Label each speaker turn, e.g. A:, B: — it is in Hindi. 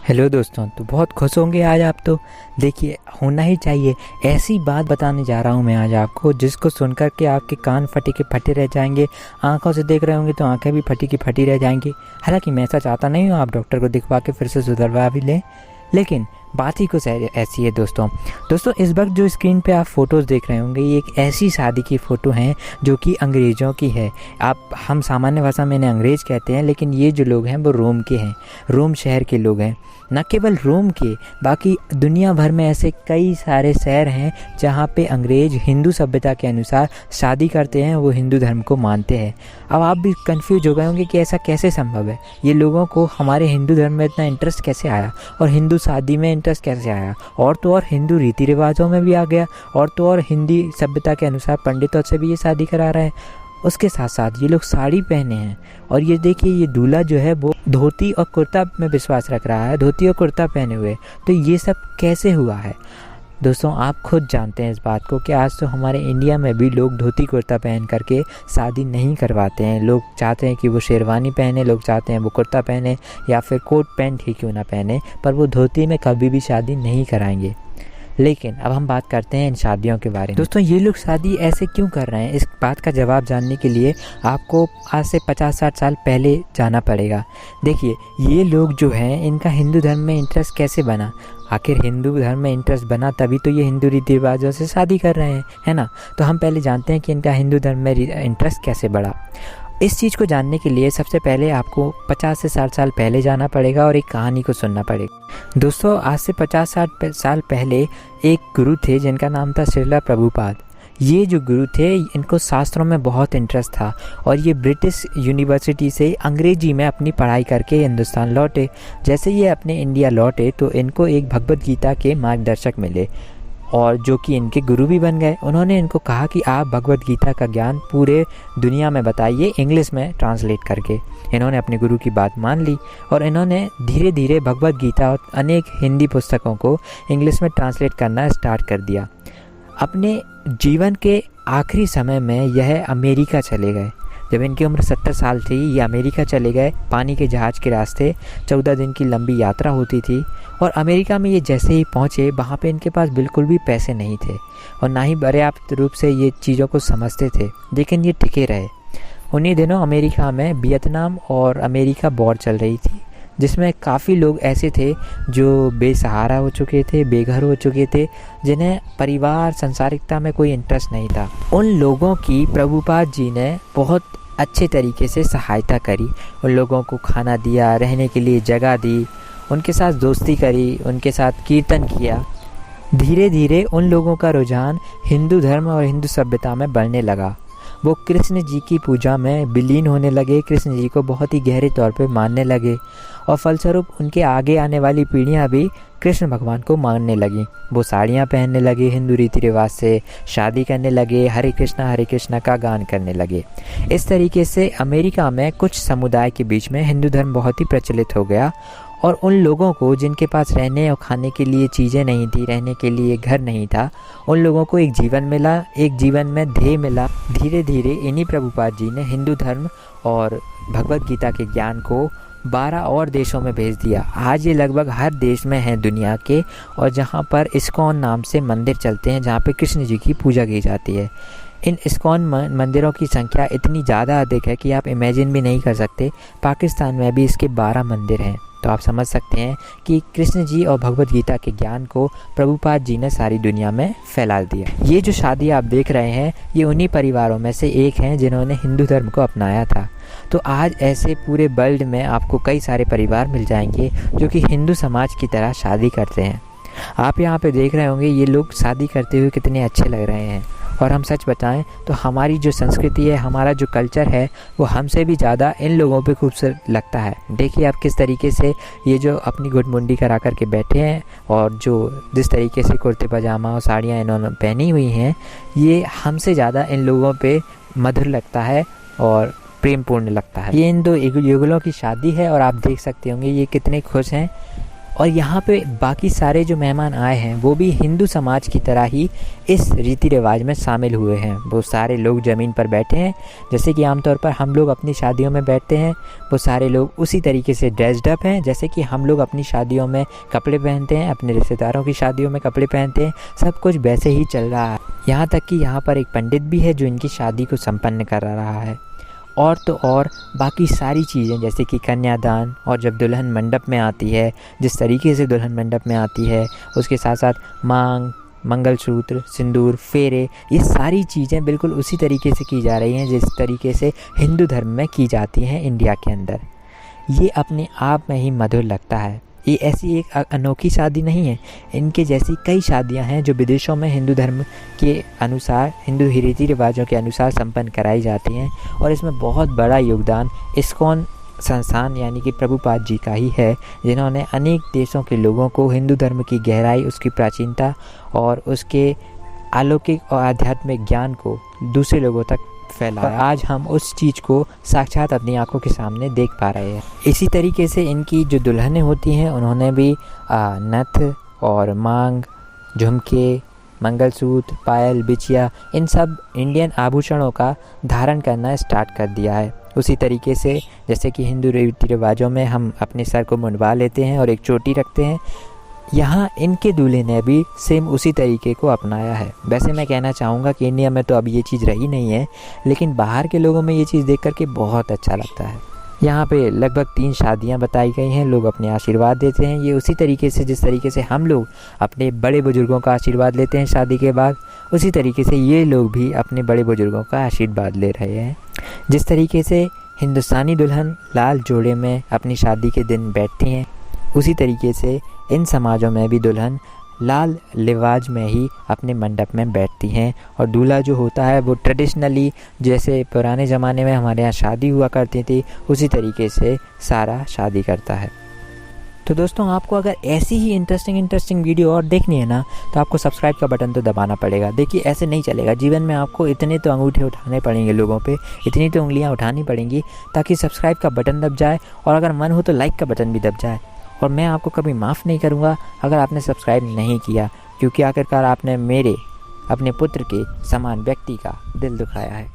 A: हेलो दोस्तों, तो बहुत खुश होंगे आज आप। तो देखिए, होना ही चाहिए। ऐसी बात बताने जा रहा हूँ मैं आज आपको, जिसको सुनकर के आपके कान फटे के फटे रह जाएंगे। आंखों से देख रहे होंगे तो आंखें भी फटी की फटी रह जाएंगी। हालांकि मैं ऐसा चाहता नहीं हूँ आप डॉक्टर को दिखवा के फिर से सुधरवा भी लें, लेकिन बात ही कुछ ऐसी है दोस्तों। इस वक्त जो स्क्रीन पे आप फ़ोटोज़ देख रहे होंगे, ये एक ऐसी शादी की फ़ोटो है जो कि अंग्रेज़ों की है। हम सामान्य भाषा में इन्हें अंग्रेज़ कहते हैं, लेकिन ये जो लोग हैं वो रोम के हैं, रोम शहर के लोग हैं। न केवल रोम के, बाकी दुनिया भर में ऐसे कई सारे शहर हैं जहाँ पे अंग्रेज़ हिंदू सभ्यता के अनुसार शादी करते हैं, वो हिंदू धर्म को मानते हैं। अब आप भी कंफ्यूज हो गए होंगे कि ऐसा कैसे संभव है, ये लोगों को हमारे हिंदू धर्म में इतना इंटरेस्ट कैसे आया और हिंदू शादी में इंटरेस्ट कैसे आया, और तो और हिंदू रीति रिवाजों में भी आ गया, और तो और हिंदी सभ्यता के अनुसार पंडितों से भी ये शादी करा रहा है। उसके साथ साथ ये लोग साड़ी पहने हैं, और ये देखिए, ये दूल्हा जो है वो धोती और कुर्ता में विश्वास रख रहा है, धोती और कुर्ता पहने हुए। तो ये सब कैसे हुआ है दोस्तों? आप खुद जानते हैं इस बात को कि आज तो हमारे इंडिया में भी लोग धोती कुर्ता पहन करके शादी नहीं करवाते हैं। लोग चाहते हैं कि वो शेरवानी पहने, लोग चाहते हैं वो कुर्ता पहने, या फिर कोट पैंट ही क्यों ना पहने, पर वो धोती में कभी भी शादी नहीं कराएंगे। लेकिन अब हम बात करते हैं इन शादियों के बारे में। दोस्तों, ये लोग शादी ऐसे क्यों कर रहे हैं, इस बात का जवाब जानने के लिए आपको आज से 50-60 साल पहले जाना पड़ेगा। देखिए, ये लोग जो हैं, इनका हिंदू धर्म में इंटरेस्ट कैसे बना? आखिर हिंदू धर्म में इंटरेस्ट बना तभी तो ये हिंदू रीति रिवाजों से शादी कर रहे हैं, है ना? तो हम पहले जानते हैं कि इनका हिंदू धर्म में इंटरेस्ट कैसे बढ़ा। इस चीज़ को जानने के लिए सबसे पहले आपको 50 से 60 साल पहले जाना पड़ेगा और एक कहानी को सुनना पड़ेगा। दोस्तों, आज से 50-60 साल पहले एक गुरु थे जिनका नाम था श्रीला प्रभुपाद। ये जो गुरु थे, इनको शास्त्रों में बहुत इंटरेस्ट था, और ये ब्रिटिश यूनिवर्सिटी से अंग्रेजी में अपनी पढ़ाई करके हिंदुस्तान लौटे। जैसे ये अपने इंडिया लौटे तो इनको एक भगवद गीता के मार्गदर्शक मिले, और जो कि इनके गुरु भी बन गए। उन्होंने इनको कहा कि आप भगवद गीता का ज्ञान पूरे दुनिया में बताइए, इंग्लिश में ट्रांसलेट करके। इन्होंने अपने गुरु की बात मान ली, और इन्होंने धीरे धीरे भगवद गीता और अनेक हिंदी पुस्तकों को इंग्लिश में ट्रांसलेट करना स्टार्ट कर दिया। अपने जीवन के आखिरी समय में यह अमेरिका चले गए। जब इनकी उम्र 70 साल थी, ये अमेरिका चले गए। पानी के जहाज़ के रास्ते 14 दिन की लंबी यात्रा होती थी, और अमेरिका में ये जैसे ही पहुँचे, वहाँ पे इनके पास बिल्कुल भी पैसे नहीं थे, और ना ही पर्याप्त रूप से ये चीज़ों को समझते थे, लेकिन ये टिके रहे। उन्हीं दिनों अमेरिका में वियतनाम और अमेरिका वॉर चल रही थी, जिसमें काफ़ी लोग ऐसे थे जो बेसहारा हो चुके थे, बेघर हो चुके थे, जिन्हें परिवार संसारिकता में कोई इंटरेस्ट नहीं था। उन लोगों की प्रभुपाद जी ने बहुत अच्छे तरीके से सहायता करी। उन लोगों को खाना दिया, रहने के लिए जगह दी, उनके साथ दोस्ती करी, उनके साथ कीर्तन किया। धीरे धीरे उन लोगों का रुझान हिंदू धर्म और हिंदू सभ्यता में बढ़ने लगा। वो कृष्ण जी की पूजा में विलीन होने लगे, कृष्ण जी को बहुत ही गहरे तौर पे मानने लगे, और फलस्वरूप उनके आगे आने वाली पीढ़ियां भी कृष्ण भगवान को मानने लगी। वो साड़ियाँ पहनने लगे, हिंदू रीति रिवाज से शादी करने लगे, हरे कृष्णा का गान करने लगे। इस तरीके से अमेरिका में कुछ समुदाय के बीच में हिंदू धर्म बहुत ही प्रचलित हो गया, और उन लोगों को जिनके पास रहने और खाने के लिए चीज़ें नहीं थी, रहने के लिए घर नहीं था, उन लोगों को एक जीवन मिला, एक जीवन में ध्येय मिला। धीरे धीरे इन्हीं प्रभुपाद जी ने हिंदू धर्म और भगवद गीता के ज्ञान को 12 और देशों में भेज दिया। आज ये लगभग हर देश में हैं दुनिया के, और जहाँ पर इस्कॉन नाम से मंदिर चलते हैं, जहाँ पे कृष्ण जी की पूजा की जाती है। इन इस्कॉन मंदिरों की संख्या इतनी ज़्यादा अधिक है कि आप इमेजिन भी नहीं कर सकते। पाकिस्तान में भी इसके 12 मंदिर हैं। तो आप समझ सकते हैं कि कृष्ण जी और भगवद गीता के ज्ञान को प्रभुपाद जी ने सारी दुनिया में फैला दिया। ये जो शादी आप देख रहे हैं, ये उन्हीं परिवारों में से एक हैं जिन्होंने हिंदू धर्म को अपनाया था। तो आज ऐसे पूरे वर्ल्ड में आपको कई सारे परिवार मिल जाएंगे जो कि हिंदू समाज की तरह शादी करते हैं। आप यहाँ पे देख रहे होंगे ये लोग शादी करते हुए कितने अच्छे लग रहे हैं। और हम सच बताएं तो हमारी जो संस्कृति है, हमारा जो कल्चर है, वो हमसे भी ज़्यादा इन लोगों पे खूबसूरत लगता है। देखिए आप किस तरीके से ये जो अपनी गुटमुंडी करा करके बैठे हैं, और जो जिस तरीके से कुर्ते पजामा और साड़ियाँ इन्होंने पहनी हुई हैं, ये हमसे ज़्यादा इन लोगों पे मधुर लगता है और प्रेमपूर्ण लगता है। ये इन दो युगलों की शादी है, और आप देख सकते होंगे ये कितने खुश हैं। और यहाँ पे बाकी सारे जो मेहमान आए हैं वो भी हिंदू समाज की तरह ही इस रीति रिवाज में शामिल हुए हैं। वो सारे लोग ज़मीन पर बैठे हैं, जैसे कि आमतौर पर हम लोग अपनी शादियों में बैठते हैं। वो सारे लोग उसी तरीके से ड्रेस्ड अप हैं जैसे कि हम लोग अपनी शादियों में कपड़े पहनते हैं, अपने रिश्तेदारों की शादियों में कपड़े पहनते हैं। सब कुछ वैसे ही चल रहा है। यहाँ तक कि यहाँ पर एक पंडित भी है जो इनकी शादी को संपन्न करा रहा है। और तो और बाकी सारी चीज़ें जैसे कि कन्यादान, और जब दुल्हन मंडप में आती है, जिस तरीके से दुल्हन मंडप में आती है, उसके साथ साथ मांग, मंगलसूत्र, सिंदूर, फेरे, ये सारी चीज़ें बिल्कुल उसी तरीके से की जा रही हैं जिस तरीके से हिंदू धर्म में की जाती हैं इंडिया के अंदर। ये अपने आप में ही मधुर लगता है। ये ऐसी एक अनोखी शादी नहीं है, इनके जैसी कई शादियां हैं जो विदेशों में हिंदू धर्म के अनुसार, हिंदू रीति रिवाजों के अनुसार संपन्न कराई जाती हैं। और इसमें बहुत बड़ा योगदान इस्कॉन संस्थान यानी कि प्रभुपाद जी का ही है, जिन्होंने अनेक देशों के लोगों को हिंदू धर्म की गहराई, उसकी प्राचीनता और उसके अलौकिक और आध्यात्मिक ज्ञान को दूसरे लोगों तक फैलाया। आज हम उस चीज़ को साक्षात अपनी आंखों के सामने देख पा रहे हैं। इसी तरीके से इनकी जो दुल्हनें होती हैं उन्होंने भी नथ और मांग, झुमके, मंगलसूत्र, पायल, बिछिया, इन सब इंडियन आभूषणों का धारण करना स्टार्ट कर दिया है। उसी तरीके से जैसे कि हिंदू रीति रिवाजों में हम अपने सर को मुंडवा लेते हैं और एक चोटी रखते हैं, यहाँ इनके दूल्हे ने भी सेम उसी तरीके को अपनाया है। वैसे मैं कहना चाहूँगा कि इंडिया में तो अब ये चीज़ रही नहीं है, लेकिन बाहर के लोगों में ये चीज़ देख करके बहुत अच्छा लगता है। यहाँ पे लगभग 3 शादियाँ बताई गई हैं। लोग अपने आशीर्वाद देते हैं। ये उसी तरीके से जिस तरीके से हम लोग अपने बड़े बुजुर्गों का आशीर्वाद लेते हैं शादी के बाद, उसी तरीके से ये लोग भी अपने बड़े बुजुर्गों का आशीर्वाद ले रहे हैं। जिस तरीके से हिंदुस्तानी दुल्हन लाल जोड़े में अपनी शादी के दिन बैठती हैं, उसी तरीके से इन समाजों में भी दुल्हन लाल लिबास में ही अपने मंडप में बैठती हैं। और दूल्हा जो होता है वो ट्रेडिशनली, जैसे पुराने ज़माने में हमारे यहाँ शादी हुआ करती थी, उसी तरीके से सारा शादी करता है। तो दोस्तों, आपको अगर ऐसी ही इंटरेस्टिंग वीडियो और देखनी है ना, तो आपको सब्सक्राइब का बटन तो दबाना पड़ेगा। देखिए, ऐसे नहीं चलेगा। जीवन में आपको इतने तो अंगूठे उठाने पड़ेंगे लोगों पे, इतनी तो उंगलियां उठानी पड़ेंगी ताकि सब्सक्राइब का बटन दब जाए, और अगर मन हो तो लाइक का बटन भी दब जाए। और मैं आपको कभी माफ़ नहीं करूँगा अगर आपने सब्सक्राइब नहीं किया, क्योंकि आखिरकार आपने मेरे अपने पुत्र के समान व्यक्ति का दिल दुखाया है।